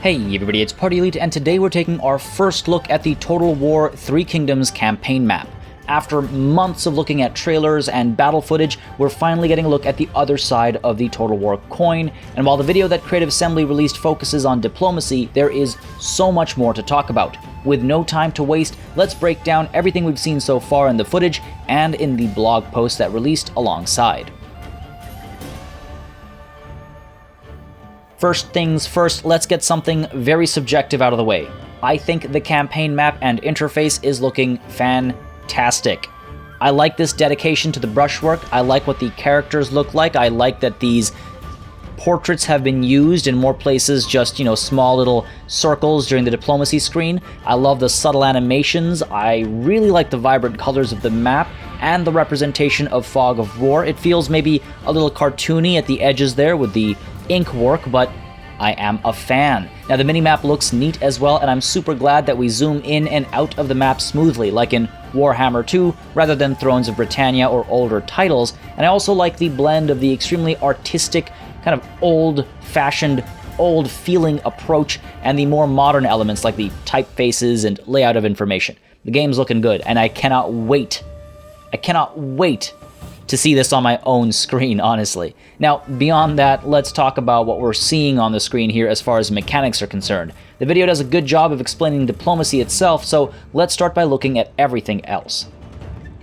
Hey everybody, it's Party Elite, and today we're taking our first look at the Total War Three Kingdoms campaign map. After months of looking at trailers and battle footage, we're finally getting a look at the other side of the Total War coin, and while the video that Creative Assembly released focuses on diplomacy, there is so much more to talk about. With no time to waste, let's break down everything we've seen so far in the footage and in the blog post that released alongside. First things first, let's get something very subjective out of the way. I think the campaign map and interface is looking fantastic. I like this dedication to the brushwork, I like what the characters look like, I like that these portraits have been used in more places, just, small little circles during the diplomacy screen. I love the subtle animations, I really like the vibrant colors of the map, and the representation of Fog of War. It feels maybe a little cartoony at the edges there with the ink work, but I am a fan. Now the minimap looks neat as well, and I'm super glad that we zoom in and out of the map smoothly, like in Warhammer 2, rather than Thrones of Britannia or older titles. And I also like the blend of the extremely artistic, kind of old-fashioned, old-feeling approach, and the more modern elements like the typefaces and layout of information. The game's looking good, and I cannot wait to see this on my own screen, honestly. Now, beyond that, let's talk about what we're seeing on the screen here as far as mechanics are concerned. The video does a good job of explaining diplomacy itself, so let's start by looking at everything else.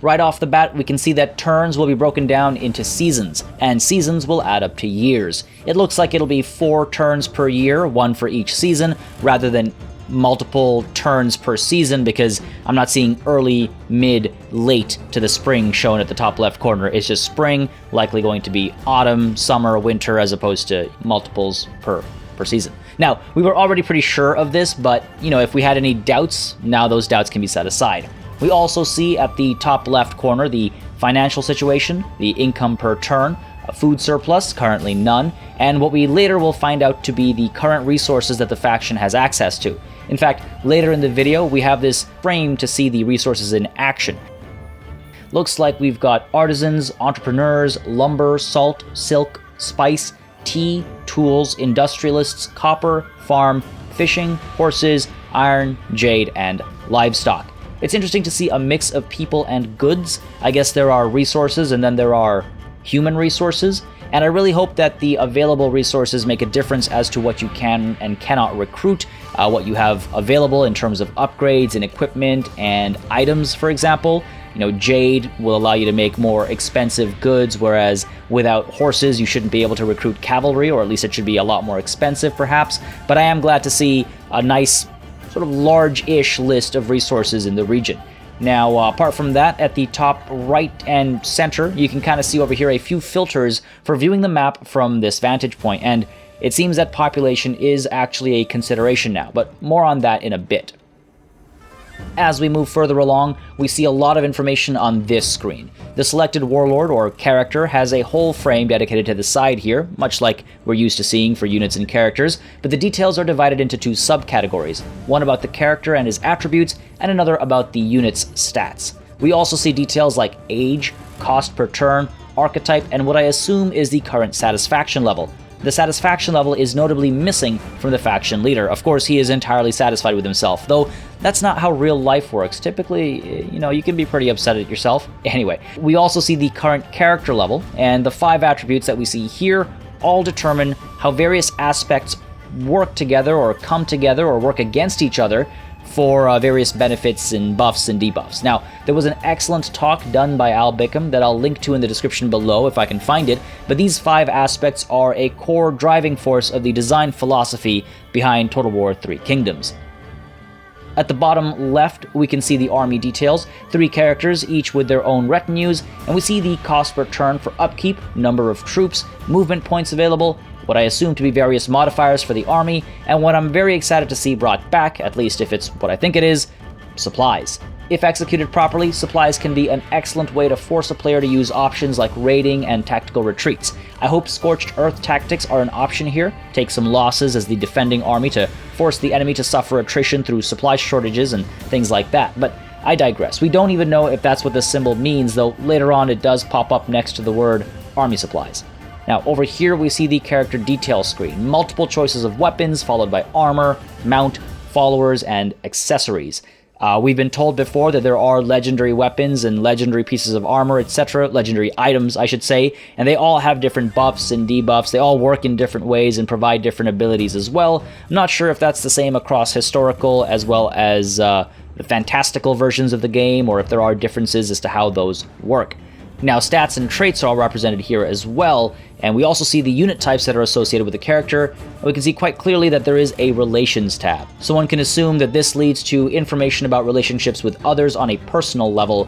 Right off the bat, we can see that turns will be broken down into seasons, and seasons will add up to years. It looks like it'll be 4 turns per year, 1 for each season, rather than multiple turns per season, because I'm not seeing early, mid, late to the spring shown at the top left corner. It's just spring, likely going to be autumn, summer, winter, as opposed to multiples per season. Now, we were already pretty sure of this, but, if we had any doubts, now those doubts can be set aside. We also see at the top left corner the financial situation, the income per turn, a food surplus, currently none, and what we later will find out to be the current resources that the faction has access to. In fact, later in the video, we have this frame to see the resources in action. Looks like we've got artisans, entrepreneurs, lumber, salt, silk, spice, tea, tools, industrialists, copper, farm, fishing, horses, iron, jade, and livestock. It's interesting to see a mix of people and goods. I guess there are resources and then there are human resources, and I really hope that the available resources make a difference as to what you can and cannot recruit, what you have available in terms of upgrades and equipment and items, for example. Jade will allow you to make more expensive goods, whereas without horses you shouldn't be able to recruit cavalry, or at least it should be a lot more expensive perhaps. But I am glad to see a nice, sort of large-ish list of resources in the region. Now, apart from that, at the top right and center, you can kind of see over here a few filters for viewing the map from this vantage point, and it seems that population is actually a consideration now, but more on that in a bit. As we move further along, we see a lot of information on this screen. The selected warlord or character has a whole frame dedicated to the side here, much like we're used to seeing for units and characters, but the details are divided into 2 subcategories, one about the character and his attributes, and another about the unit's stats. We also see details like age, cost per turn, archetype, and what I assume is the current satisfaction level. The satisfaction level is notably missing from the faction leader. Of course, he is entirely satisfied with himself, though that's not how real life works. Typically, you can be pretty upset at yourself. Anyway, we also see the current character level, and the 5 attributes that we see here all determine how various aspects work together or come together or work against each other for various benefits and buffs and debuffs. Now, there was an excellent talk done by Bickham that I'll link to in the description below if I can find it, but these 5 aspects are a core driving force of the design philosophy behind Total War Three Kingdoms. At the bottom left, we can see the army details, 3 characters, each with their own retinues, and we see the cost per turn for upkeep, number of troops, movement points available, what I assume to be various modifiers for the army, and what I'm very excited to see brought back, at least if it's what I think it is, supplies. If executed properly, supplies can be an excellent way to force a player to use options like raiding and tactical retreats. I hope Scorched Earth tactics are an option here, take some losses as the defending army to force the enemy to suffer attrition through supply shortages and things like that, but I digress. We don't even know if that's what this symbol means, though later on it does pop up next to the word army supplies. Now, over here we see the character detail screen. Multiple choices of weapons, followed by armor, mount, followers, and accessories. We've been told before that there are legendary weapons and legendary pieces of armor, etc., legendary items, I should say, and they all have different buffs and debuffs. They all work in different ways and provide different abilities as well. I'm not sure if that's the same across historical as well as the fantastical versions of the game, or if there are differences as to how those work. Now, stats and traits are all represented here as well, and we also see the unit types that are associated with the character, and we can see quite clearly that there is a Relations tab. So one can assume that this leads to information about relationships with others on a personal level,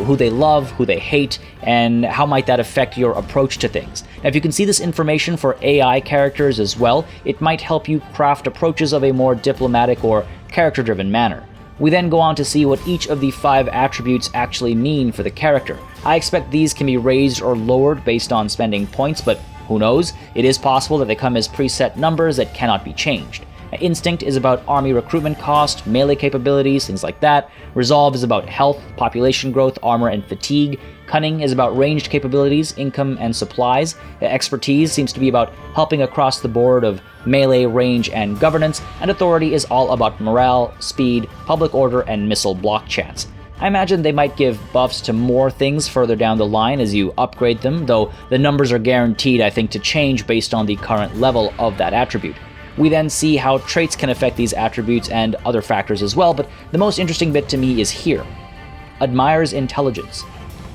who they love, who they hate, and how might that affect your approach to things. Now, if you can see this information for AI characters as well, it might help you craft approaches of a more diplomatic or character-driven manner. We then go on to see what each of the 5 attributes actually mean for the character. I expect these can be raised or lowered based on spending points, but who knows? It is possible that they come as preset numbers that cannot be changed. Instinct is about army recruitment cost, melee capabilities, things like that. Resolve is about health, population growth, armor, and fatigue. Cunning is about ranged capabilities, income, and supplies. Expertise seems to be about helping across the board of melee, range, and governance. And authority is all about morale, speed, public order, and missile block chance. I imagine they might give buffs to more things further down the line as you upgrade them, though the numbers are guaranteed, I think, to change based on the current level of that attribute. We then see how traits can affect these attributes and other factors as well, but the most interesting bit to me is here. Admires intelligence.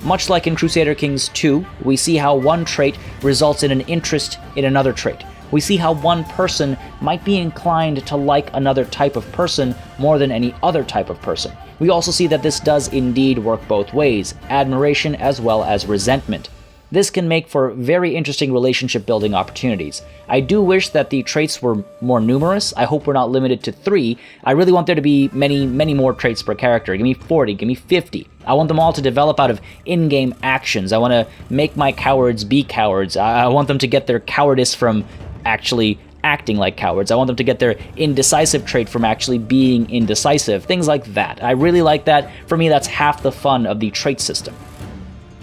Much like in Crusader Kings 2, we see how one trait results in an interest in another trait. We see how one person might be inclined to like another type of person more than any other type of person. We also see that this does indeed work both ways, admiration as well as resentment. This can make for very interesting relationship building opportunities. I do wish that the traits were more numerous. I hope we're not limited to 3. I really want there to be many more traits per character. Give me 40, give me 50. I want them all to develop out of in-game actions. I want to make my cowards be cowards. I want them to get their cowardice from actually acting like cowards. I want them to get their indecisive trait from actually being indecisive. Things like that. I really like that. For me, that's half the fun of the trait system.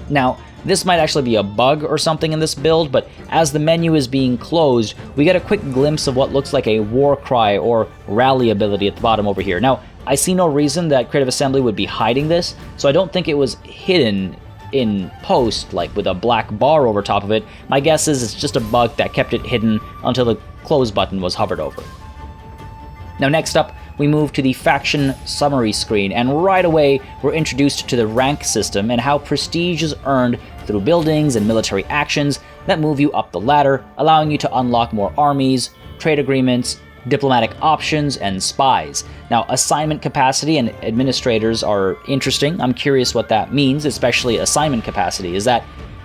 Now, this might actually be a bug or something in this build, but as the menu is being closed, we get a quick glimpse of what looks like a war cry or rally ability at the bottom over here. Now, I see no reason that Creative Assembly would be hiding this, so I don't think it was hidden in post, like with a black bar over top of it. My guess is it's just a bug that kept it hidden until the close button was hovered over. Now next up, we move to the faction summary screen, and right away we're introduced to the rank system and how prestige is earned through buildings and military actions that move you up the ladder, allowing you to unlock more armies, trade agreements, diplomatic options, and spies. Now, assignment capacity and administrators are interesting. I'm curious what that means, especially assignment capacity. Is that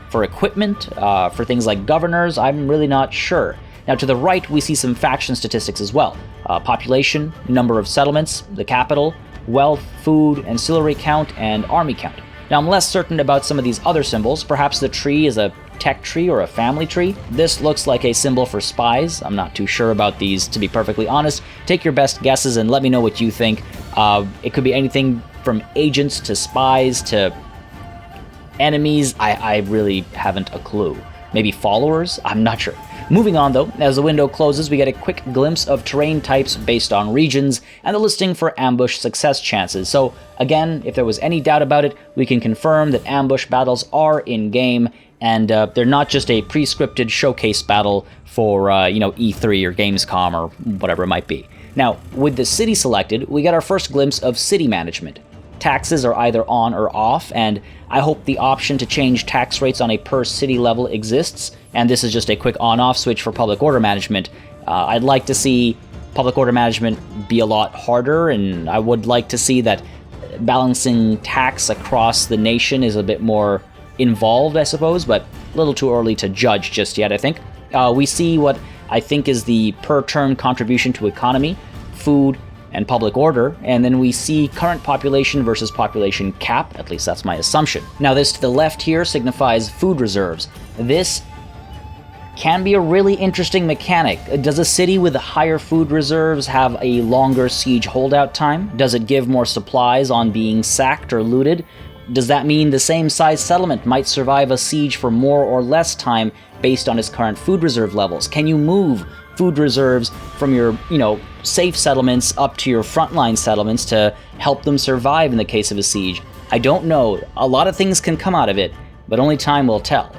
for equipment, for things like governors? I'm really not sure. Now, to the right, we see some faction statistics as well. Population, number of settlements, the capital, wealth, food, ancillary count, and army count. Now, I'm less certain about some of these other symbols. Perhaps the tree is a tech tree or a family tree. This looks like a symbol for spies. I'm not too sure about these, to be perfectly honest. Take your best guesses and let me know what you think. It could be anything from agents to spies to enemies. I really haven't a clue. Maybe followers? I'm not sure. Moving on though, as the window closes, we get a quick glimpse of terrain types based on regions and the listing for ambush success chances. So again, if there was any doubt about it, we can confirm that ambush battles are in-game, and they're not just a pre-scripted showcase battle for, E3 or Gamescom or whatever it might be. Now, with the city selected, we get our first glimpse of city management. Taxes are either on or off, and I hope the option to change tax rates on a per-city level exists, and this is just a quick on-off switch for public order management. I'd like to see public order management be a lot harder, and I would like to see that balancing tax across the nation is a bit more involved, I suppose, but a little too early to judge just yet, I think. We see what I think is the per-turn contribution to economy, food, and public order, and then we see current population versus population cap, at least that's my assumption. Now this to the left here signifies food reserves. This can be a really interesting mechanic. Does a city with higher food reserves have a longer siege holdout time? Does it give more supplies on being sacked or looted? does that mean the same size settlement might survive a siege for more or less time based on its current food reserve levels? Can you move food reserves from your, safe settlements up to your frontline settlements to help them survive in the case of a siege? I don't know. A lot of things can come out of it, but only time will tell.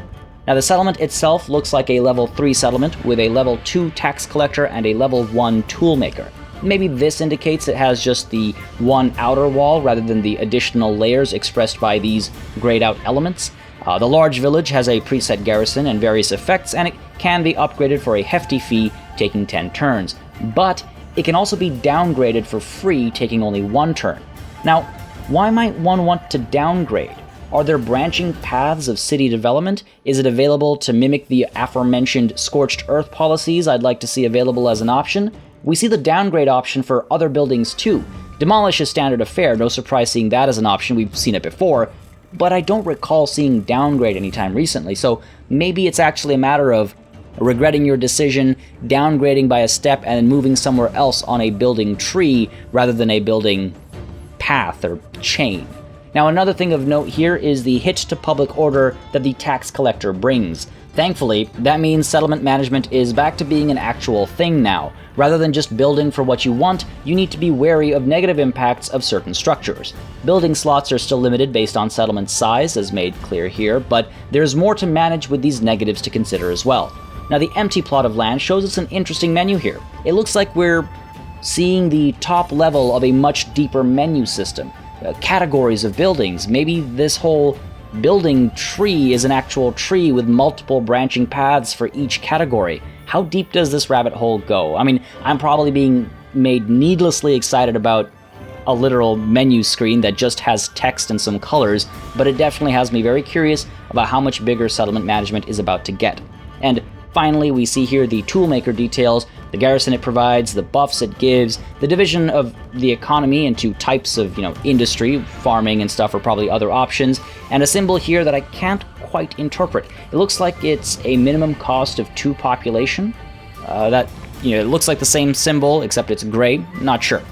Now, the settlement itself looks like a level 3 settlement with a level 2 tax collector and a level 1 toolmaker. Maybe this indicates it has just the one outer wall rather than the additional layers expressed by these grayed out elements. The large village has a preset garrison and various effects, and it can be upgraded for a hefty fee, taking 10 turns. But it can also be downgraded for free, taking only 1 turn. Now, why might one want to downgrade? Are there branching paths of city development? Is it available to mimic the aforementioned scorched earth policies I'd like to see available as an option? We see the downgrade option for other buildings too. Demolish is standard affair, no surprise seeing that as an option, we've seen it before, but I don't recall seeing downgrade anytime recently, so maybe it's actually a matter of regretting your decision, downgrading by a step, and then moving somewhere else on a building tree rather than a building path or chain. Now, another thing of note here is the hit to public order that the tax collector brings. Thankfully, that means settlement management is back to being an actual thing now. Rather than just building for what you want, you need to be wary of negative impacts of certain structures. Building slots are still limited based on settlement size, as made clear here, but there's more to manage with these negatives to consider as well. Now, the empty plot of land shows us an interesting menu here. It looks like we're seeing the top level of a much deeper menu system. Categories of buildings. Maybe this whole building tree is an actual tree with multiple branching paths for each category. How deep does this rabbit hole go? I mean, I'm probably being made needlessly excited about a literal menu screen that just has text and some colors, but it definitely has me very curious about how much bigger settlement management is about to get. And finally, we see here the toolmaker details, the garrison it provides, the buffs it gives, the division of the economy into types of, industry, farming and stuff are probably other options, and a symbol here that I can't quite interpret. It looks like it's a minimum cost of 2 population. It looks like the same symbol, except it's gray, not sure.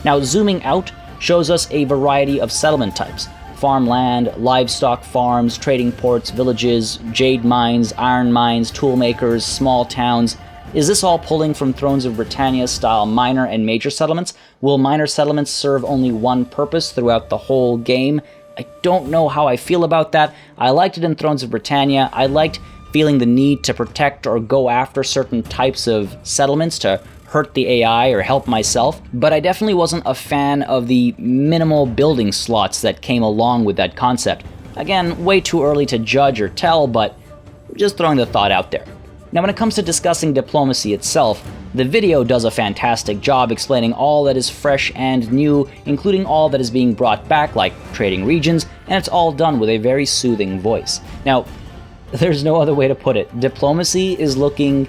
Now, zooming out shows us a variety of settlement types. Farmland, livestock farms, trading ports, villages, jade mines, iron mines, tool makers, small towns. Is this all pulling from Thrones of Britannia-style minor and major settlements? Will minor settlements serve only one purpose throughout the whole game? I don't know how I feel about that. I liked it in Thrones of Britannia. I liked feeling the need to protect or go after certain types of settlements to hurt the AI or help myself, but I definitely wasn't a fan of the minimal building slots that came along with that concept. Again, way too early to judge or tell, but just throwing the thought out there. Now, when it comes to discussing diplomacy itself, the video does a fantastic job explaining all that is fresh and new, including all that is being brought back, like trading regions, and it's all done with a very soothing voice. Now, there's no other way to put it. Diplomacy is looking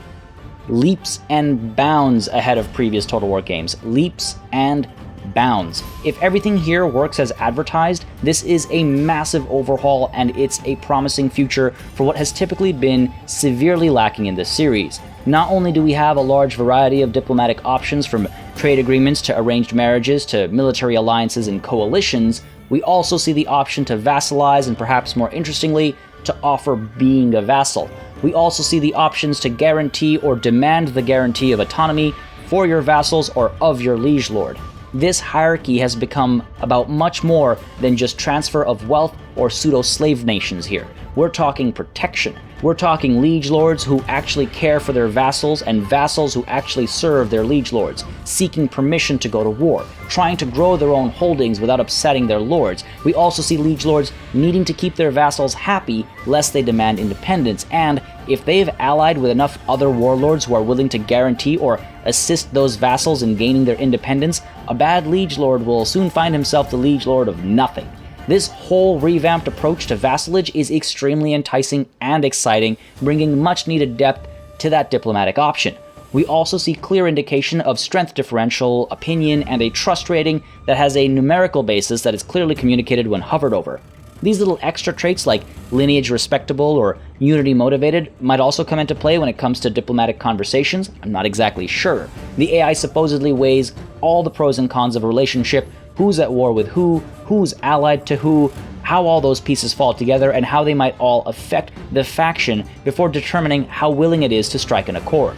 leaps and bounds ahead of previous Total War games. Leaps and bounds. If everything here works as advertised, this is a massive overhaul, and it's a promising future for what has typically been severely lacking in this series. Not only do we have a large variety of diplomatic options, from trade agreements to arranged marriages to military alliances and coalitions, we also see the option to vassalize and, perhaps more interestingly, to offer being a vassal. We also see the options to guarantee or demand the guarantee of autonomy for your vassals or of your liege lord. This hierarchy has become about much more than just transfer of wealth or pseudo-slave nations here. We're talking protection. We're talking liege lords who actually care for their vassals, and vassals who actually serve their liege lords, seeking permission to go to war, trying to grow their own holdings without upsetting their lords. We also see liege lords needing to keep their vassals happy lest they demand independence, and if they've allied with enough other warlords who are willing to guarantee or assist those vassals in gaining their independence, a bad liege lord will soon find himself the liege lord of nothing. This whole revamped approach to vassalage is extremely enticing and exciting, bringing much needed depth to that diplomatic option. We also see clear indication of strength differential, opinion, and a trust rating that has a numerical basis that is clearly communicated when hovered over. These little extra traits like lineage respectable or unity motivated might also come into play when it comes to diplomatic conversations. I'm not exactly sure. The AI supposedly weighs all the pros and cons of a relationship, who's at war with who, who's allied to who, how all those pieces fall together, and how they might all affect the faction before determining how willing it is to strike an accord.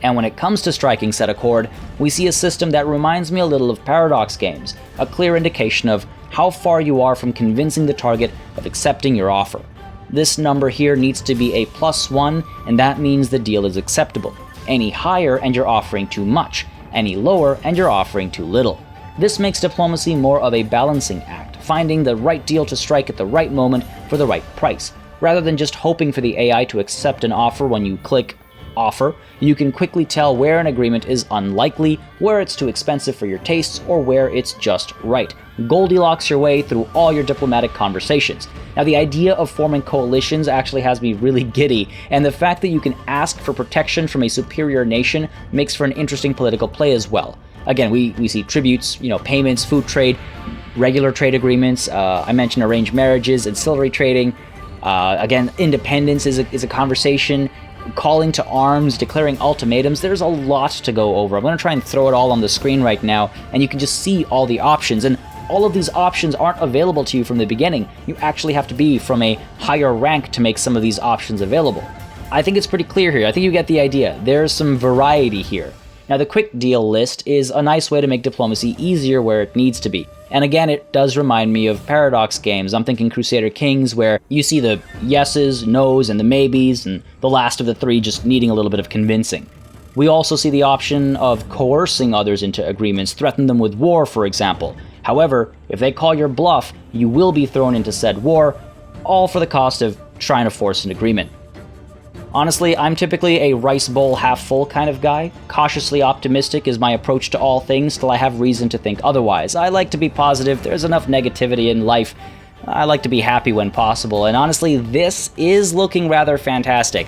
And when it comes to striking said accord, we see a system that reminds me a little of Paradox games, a clear indication of how far you are from convincing the target of accepting your offer. This number here needs to be a +1, and that means the deal is acceptable. Any higher and you're offering too much, any lower and you're offering too little. This makes diplomacy more of a balancing act, finding the right deal to strike at the right moment for the right price. Rather than just hoping for the AI to accept an offer when you click offer, you can quickly tell where an agreement is unlikely, where it's too expensive for your tastes, or where it's just right. Goldilocks your way through all your diplomatic conversations. Now, the idea of forming coalitions actually has me really giddy, and the fact that you can ask for protection from a superior nation makes for an interesting political play as well. Again, we see tributes, payments, food trade, regular trade agreements. I mentioned arranged marriages, ancillary trading. Again, independence is a conversation. Calling to arms, declaring ultimatums. There's a lot to go over. I'm going to try and throw it all on the screen right now, and you can just see all the options. And all of these options aren't available to you from the beginning. You actually have to be from a higher rank to make some of these options available. I think it's pretty clear here. I think you get the idea. There's some variety here. Now, the quick deal list is a nice way to make diplomacy easier where it needs to be. And again, it does remind me of Paradox games. I'm thinking Crusader Kings, where you see the yeses, nos, and the maybes, and the last of the three just needing a little bit of convincing. We also see the option of coercing others into agreements, threaten them with war, for example. However, if they call your bluff, you will be thrown into said war, all for the cost of trying to force an agreement. Honestly, I'm typically a rice bowl half full kind of guy. Cautiously optimistic is my approach to all things till I have reason to think otherwise. I like to be positive. There's enough negativity in life. I like to be happy when possible, and honestly, this is looking rather fantastic.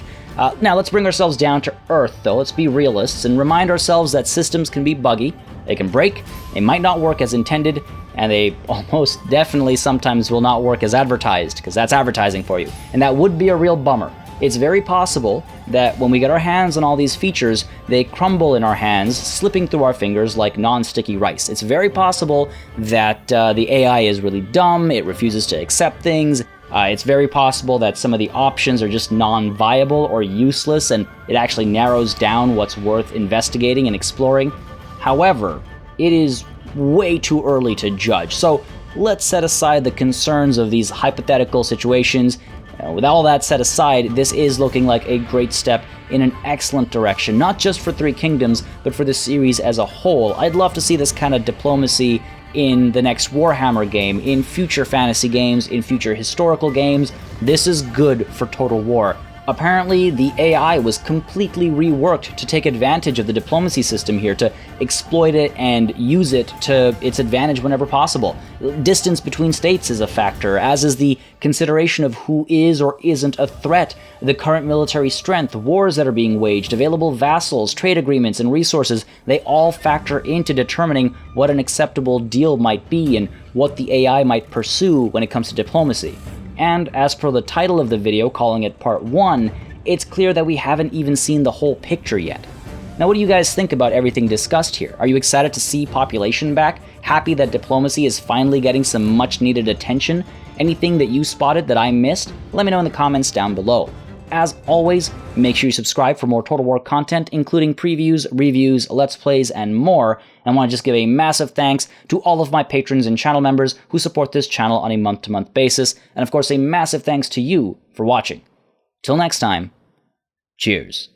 Now, let's bring ourselves down to earth, though. Let's be realists and remind ourselves that systems can be buggy, they can break, they might not work as intended, and they almost definitely sometimes will not work as advertised, because that's advertising for you, and that would be a real bummer. It's very possible that when we get our hands on all these features, they crumble in our hands, slipping through our fingers like non-sticky rice. It's very possible that the AI is really dumb, it refuses to accept things. It's very possible that some of the options are just non-viable or useless, and it actually narrows down what's worth investigating and exploring. However, it is way too early to judge, so let's set aside the concerns of these hypothetical situations. With all that set aside, this is looking like a great step in an excellent direction, not just for Three Kingdoms, but for the series as a whole. I'd love to see this kind of diplomacy in the next Warhammer game, in future fantasy games, in future historical games. This is good for Total War. Apparently, the AI was completely reworked to take advantage of the diplomacy system here, to exploit it and use it to its advantage whenever possible. Distance between states is a factor, as is the consideration of who is or isn't a threat, the current military strength, wars that are being waged, available vassals, trade agreements, and resources. They all factor into determining what an acceptable deal might be and what the AI might pursue when it comes to diplomacy. And as per the title of the video, calling it Part 1, it's clear that we haven't even seen the whole picture yet. Now, what do you guys think about everything discussed here? Are you excited to see population back? Happy that diplomacy is finally getting some much-needed attention? Anything that you spotted that I missed? Let me know in the comments down below. As always, make sure you subscribe for more Total War content, including previews, reviews, let's plays, and more. And I want to just give a massive thanks to all of my patrons and channel members who support this channel on a month-to-month basis. And of course, a massive thanks to you for watching. Till next time, cheers.